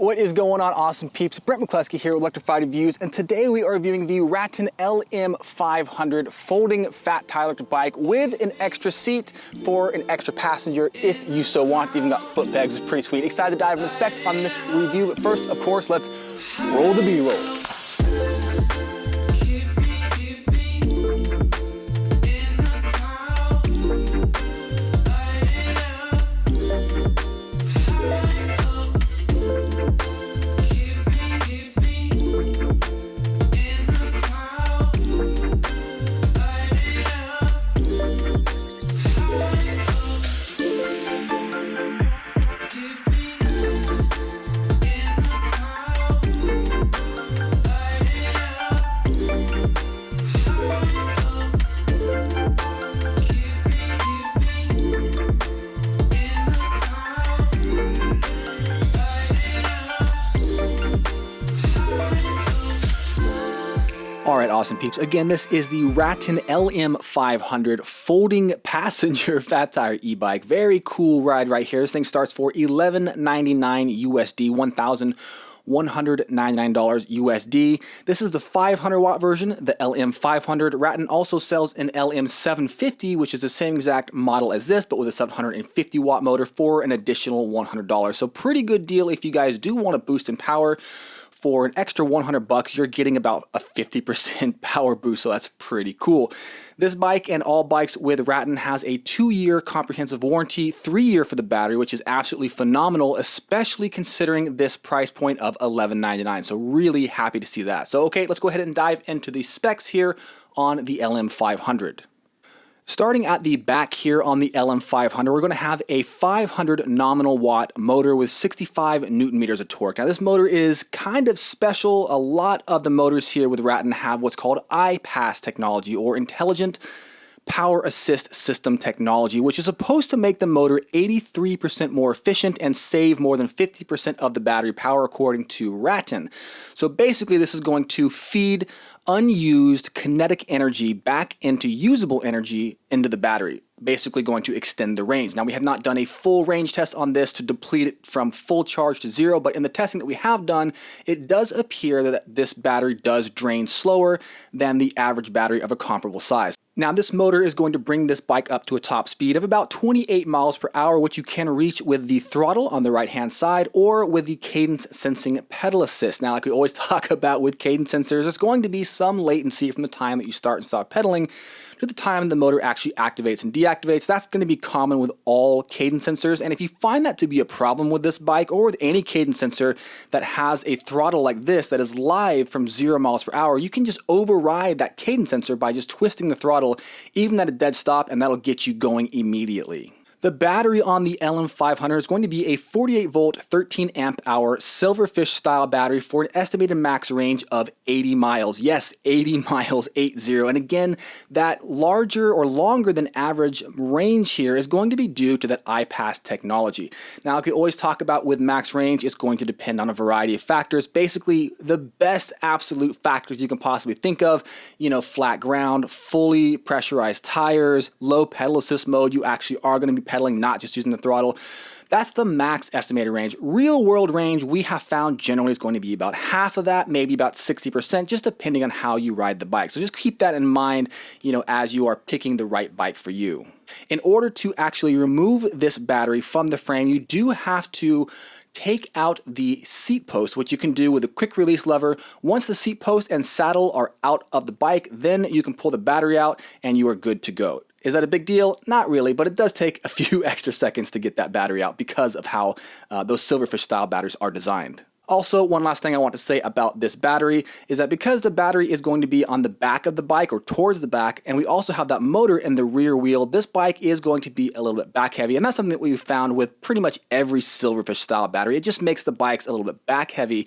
What is going on, awesome peeps? Brent McCluskey here with Electrified Reviews, and today we are reviewing the Rattan LM 500 folding fat tire electric bike with an extra seat for an extra passenger if you so want. It's even got foot pegs. It's pretty sweet. Excited to dive into the specs on this review, but first, of course, let's roll the B-roll. All right, awesome peeps. Again, this is the Rattan LM 500 folding passenger fat tire e-bike. Very cool ride right here. This thing starts for $11.99 USD, $1,199 USD. This is the 500 watt version, the LM 500. Rattan also sells an LM 750, which is the same exact model as this, but with a 750 watt motor for an additional $100. So pretty good deal if you guys do want to boost in power. For an extra 100 bucks, you're getting about a 50% power boost, so that's pretty cool. This bike and all bikes with Rattan has a 2-year comprehensive warranty, 3-year for the battery, which is absolutely phenomenal, especially considering this price point of $11.99. So really happy to see that. So okay, let's go ahead and dive into the specs here on the LM 500. Starting at the back here on the LM 500, we're going to have a 500 nominal watt motor with 65 Newton meters of torque. Now this motor is kind of special. A lot of the motors here with Rattan have what's called IPAS technology, or Intelligent Power Assist System technology, which is supposed to make the motor 83% more efficient and save more than 50% of the battery power, according to Rattan. So basically this is going to feed unused kinetic energy back into usable energy into the battery, basically going to extend the range. Now we have not done a full range test on this to deplete it from full charge to zero, but in the testing that we have done, it does appear that this battery does drain slower than the average battery of a comparable size. Now this motor is going to bring this bike up to a top speed of about 28 miles per hour, which you can reach with the throttle on the right hand side or with the cadence sensing pedal assist. Now like we always talk about with cadence sensors, there's going to be some latency from the time that you start and stop pedaling to the time the motor actually activates and deactivates. That's going to be common with all cadence sensors, and if you find that to be a problem with this bike or with any cadence sensor that has a throttle like this that is live from 0 miles per hour, you can just override that cadence sensor by just twisting the throttle even at a dead stop, and that'll get you going immediately. The battery on the LM 500 is going to be a 48 volt, 13 amp hour Silverfish style battery for an estimated max range of 80 miles. Yes, 80 miles, 80. And again, that larger or longer than average range here is going to be due to that IPAS technology. Now, like we always talk about with max range, it's going to depend on a variety of factors. Basically, the best absolute factors you can possibly think of, you know, flat ground, fully pressurized tires, low pedal assist mode, you actually are going to be pedaling, not just using the throttle. That's the max estimated range. Real world range we have found generally is going to be about half of that, maybe about 60%, just depending on how you ride the bike. So just keep that in mind, you know, as you are picking the right bike for you. In order to actually remove this battery from the frame, you do have to take out the seat post, which you can do with a quick release lever. Once the seat post and saddle are out of the bike, then you can pull the battery out and you are good to go. Is that a big deal? Not really, but it does take a few extra seconds to get that battery out because of how those Silverfish style batteries are designed. Also, one last thing I want to say about this battery is that because the battery is going to be on the back of the bike or towards the back, and we also have that motor in the rear wheel, this bike is going to be a little bit back heavy, and that's something that we've found with pretty much every Silverfish style battery. It just makes the bikes a little bit back heavy.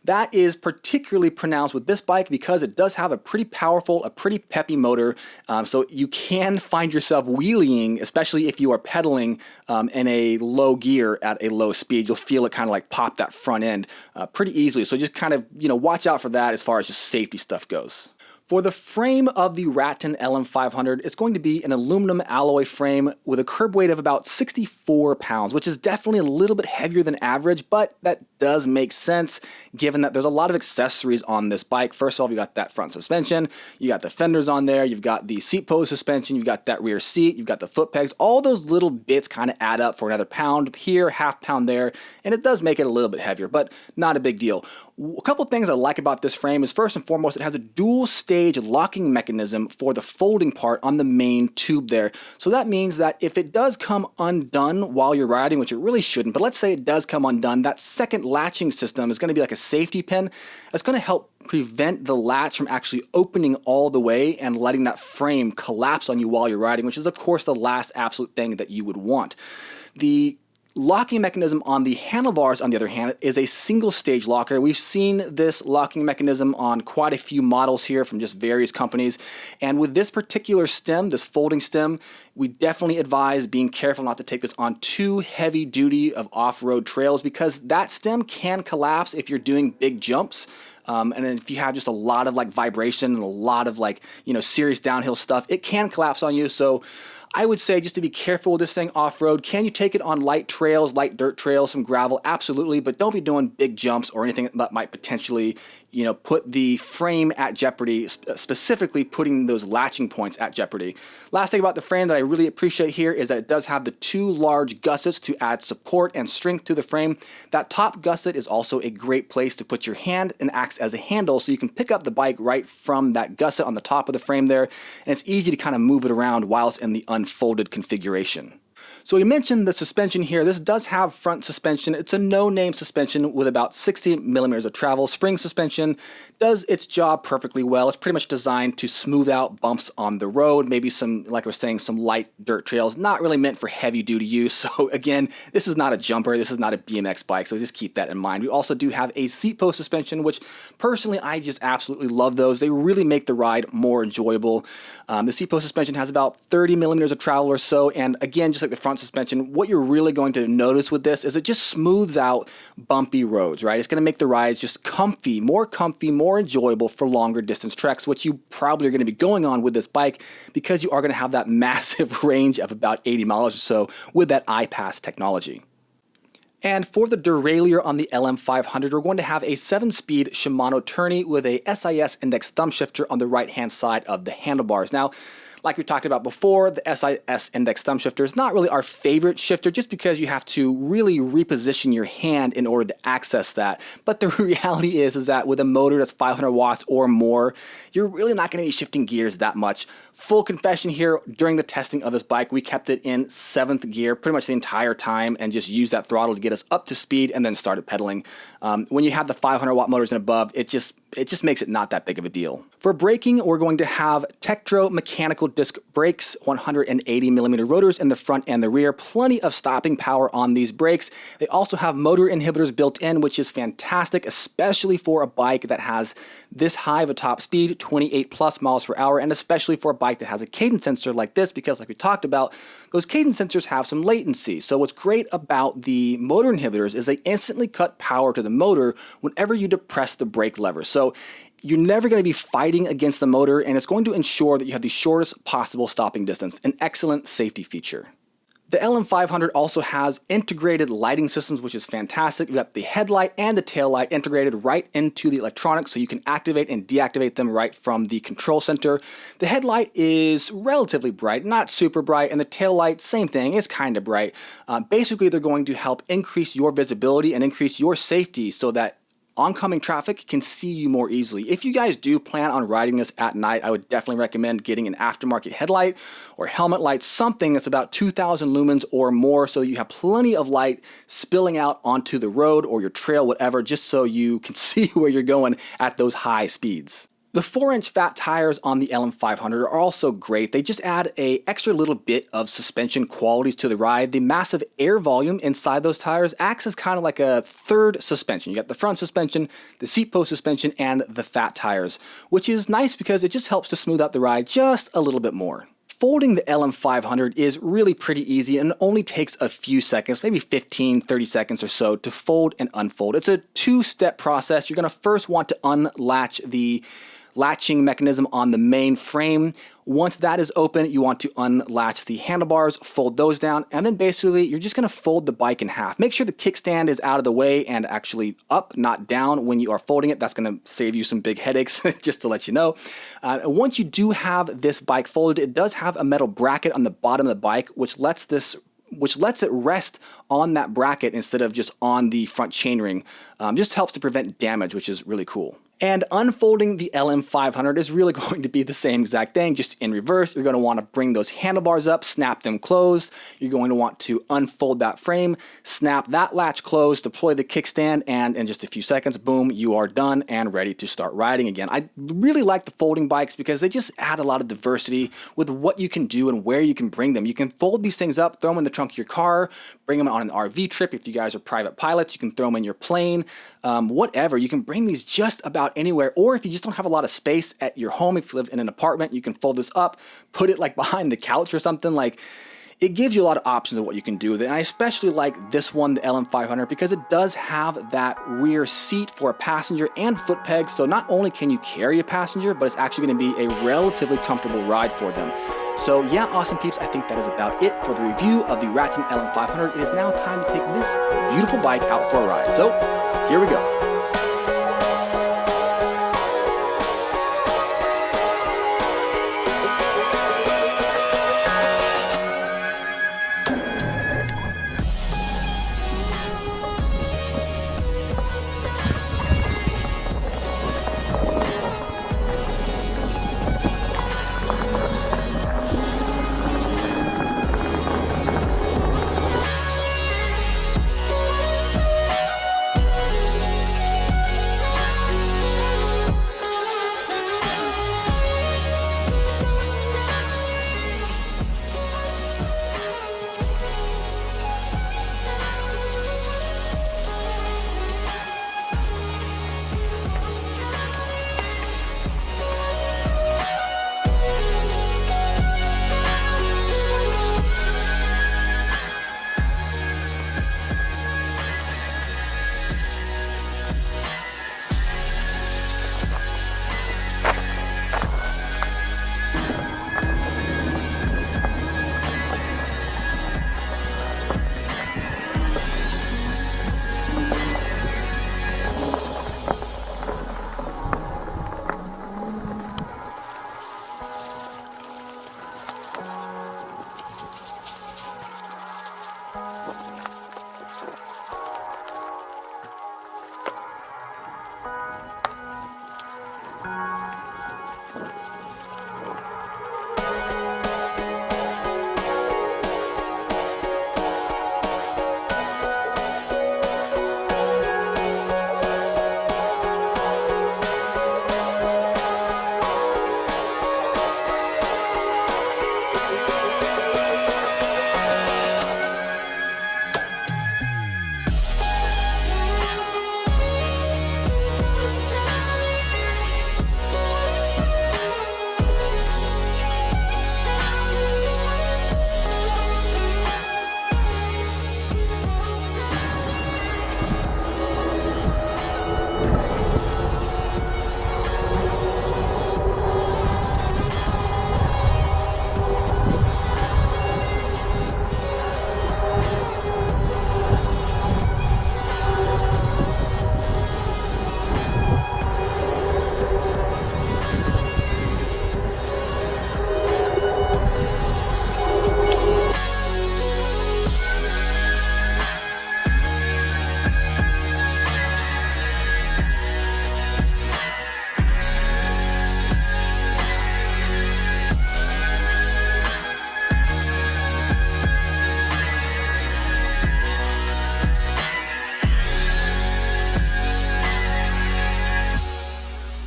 That is particularly pronounced with this bike because it does have a pretty powerful, a pretty peppy motor. So you can find yourself wheeling, especially if you are pedaling in a low gear at a low speed. You'll feel it kind of like pop that front end pretty easily. So just kind of, watch out for that as far as just safety stuff goes. For the frame of the Rattan LM 500, it's going to be an aluminum alloy frame with a curb weight of about 64 pounds, which is definitely a little bit heavier than average, but that does make sense given that there's a lot of accessories on this bike. First of all, you got that front suspension, you got the fenders on there, you've got the seat post suspension, you've got that rear seat, you've got the foot pegs. All those little bits kind of add up for another pound here, half pound there, and it does make it a little bit heavier, but not a big deal. A couple things I like about this frame is, first and foremost, it has a dual stage locking mechanism for the folding part on the main tube there. So that means that if it does come undone while you're riding, which it really shouldn't, but let's say it does come undone, that second latching system is going to be like a safety pin. It's going to help prevent the latch from actually opening all the way and letting that frame collapse on you while you're riding, which is of course the last absolute thing that you would want. The locking mechanism on the handlebars, on the other hand, is a single stage locker. We've seen this locking mechanism on quite a few models here from just various companies. And with this particular stem, this folding stem, we definitely advise being careful not to take this on too heavy duty of off-road trails, because that stem can collapse if you're doing big jumps. And then if you have just a lot of like vibration and a lot of like, serious downhill stuff, it can collapse on you. So I would say just to be careful with this thing off-road. Can you take it on light trails, light dirt trails, some gravel? Absolutely, but don't be doing big jumps or anything that might potentially, put the frame at jeopardy, specifically putting those latching points at jeopardy. Last thing about the frame that I really appreciate here is that it does have the two large gussets to add support and strength to the frame. That top gusset is also a great place to put your hand and acts as a handle, so you can pick up the bike right from that gusset on the top of the frame there, and it's easy to kind of move it around while it's in the unfolded configuration. So we mentioned the suspension here. This does have front suspension. It's a no-name suspension with about 60 millimeters of travel. Spring suspension does its job perfectly well. It's pretty much designed to smooth out bumps on the road, maybe some, like I was saying, some light dirt trails, not really meant for heavy-duty use. So again, this is not a jumper. This is not a BMX bike, so just keep that in mind. We also do have a seat post suspension, which personally I just absolutely love those. They really make the ride more enjoyable. The seat post suspension has about 30 millimeters of travel or so, and again, just like the front suspension, what you're really going to notice with this is it just smooths out bumpy roads, right? It's going to make the rides just comfy, more enjoyable for longer distance treks, which you probably are going to be going on with this bike because you are going to have that massive range of about 80 miles or so with that IPAS technology. And for the derailleur on the LM500, we're going to have a 7-speed Shimano tourney with a SIS index thumb shifter on the right-hand side of the handlebars. Now, like we talked about before, the SIS index thumb shifter is not really our favorite shifter just because you have to really reposition your hand in order to access that. But the reality is that with a motor that's 500 watts or more, you're really not going to be shifting gears that much. Full confession here, during the testing of this bike, we kept it in 7th gear pretty much the entire time and just used that throttle to get us up to speed and then started pedaling. When you have the 500 watt motors and above, it just makes it not that big of a deal. For braking, we're going to have Tektro mechanical disc brakes, 180 millimeter rotors in the front and the rear, plenty of stopping power on these brakes. They also have motor inhibitors built in, which is fantastic, especially for a bike that has this high of a top speed, 28 plus miles per hour, and especially for a bike that has a cadence sensor like this, because like we talked about, those cadence sensors have some latency. So what's great about the motor inhibitors is they instantly cut power to the motor whenever you depress the brake lever. So you're never going to be fighting against the motor, and it's going to ensure that you have the shortest possible stopping distance, an excellent safety feature. The LM500 also has integrated lighting systems, which is fantastic. We've got the headlight and the tail light integrated right into the electronics, so you can activate and deactivate them right from the control center. The headlight is relatively bright, not super bright, and the tail light, same thing, is kind of bright. Basically, they're going to help increase your visibility and increase your safety so that oncoming traffic can see you more easily. If you guys do plan on riding this at night, I would definitely recommend getting an aftermarket headlight or helmet light, something that's about 2,000 lumens or more, so that you have plenty of light spilling out onto the road or your trail, whatever, just so you can see where you're going at those high speeds. The 4-inch fat tires on the LM500 are also great. They just add an extra little bit of suspension qualities to the ride. The massive air volume inside those tires acts as kind of like a third suspension. You got the front suspension, the seat post suspension, and the fat tires, which is nice because it just helps to smooth out the ride just a little bit more. Folding the LM500 is really pretty easy and only takes a few seconds, maybe 15-30 seconds or so, to fold and unfold. It's a two-step process. You're going to first want to unlatch the latching mechanism on the main frame. Once that is open, you want to unlatch the handlebars, fold those down, and then basically you're just going to fold the bike in half. Make sure the kickstand is out of the way and actually up, not down when you are folding it. That's going to save you some big headaches, just to let you know. Once you do have this bike folded, it does have a metal bracket on the bottom of the bike, which lets it rest on that bracket instead of just on the front chainring. Just helps to prevent damage, which is really cool. And unfolding the LM500 is really going to be the same exact thing, just in reverse. You're going to want to bring those handlebars up, snap them closed. You're going to want to unfold that frame, snap that latch closed, deploy the kickstand, and in just a few seconds, boom, you are done and ready to start riding again. I really like the folding bikes because they just add a lot of diversity with what you can do and where you can bring them. You can fold these things up, throw them in the trunk of your car, bring them on an RV trip. If you guys are private pilots, you can throw them in your plane, whatever. You can bring these just about anywhere, or if you just don't have a lot of space at your home, if you live in an apartment, you can fold this up, put it like behind the couch or something. Like, it gives you a lot of options of what you can do with it. And I especially like this one, the LM500, because it does have that rear seat for a passenger and foot pegs. So not only can you carry a passenger, but it's actually going to be a relatively comfortable ride for them. So yeah, awesome peeps, I think that is about it for the review of the Rattan LM500. It is now time to take this beautiful bike out for a ride. So here we go.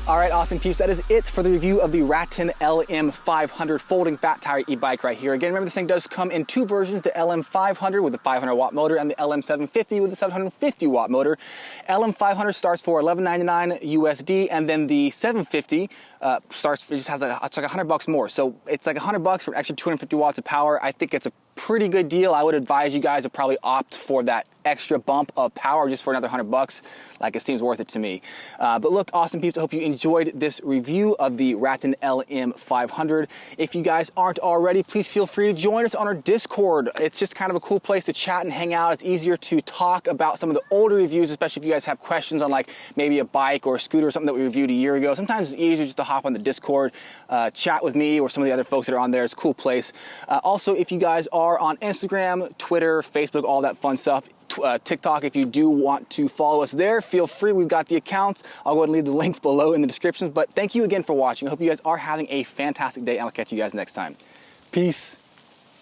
All right, awesome peeps, that is it for the review of the Rattan LM500 folding fat tire e-bike right here. Again, remember this thing does come in two versions, the LM500 with the 500 watt motor and the LM750 with the 750 watt motor. LM500 starts for $11.99 USD, and then the 750 just has it's like $100 more. So it's like $100 for an extra 250 watts of power. I think it's a pretty good deal. I would advise you guys to probably opt for that extra bump of power just for another $100, like it seems worth it to me. But look, awesome peeps, I hope you enjoyed this review of the Rattan LM 500. If you guys aren't already, please feel free to join us on our Discord. It's just kind of a cool place to chat and hang out. It's easier to talk about some of the older reviews, especially if you guys have questions on like maybe a bike or a scooter or something that we reviewed a year ago. Sometimes it's easier just to hop on the Discord, chat with me or some of the other folks that are on there. It's a cool place. Also, if you guys are on Instagram, Twitter, Facebook, all that fun stuff, TikTok, if you do want to follow us there, feel free. We've got the accounts. I'll go ahead and leave the links below in the descriptions. But thank you again for watching. I hope you guys are having a fantastic day, and I'll catch you guys next time. Peace.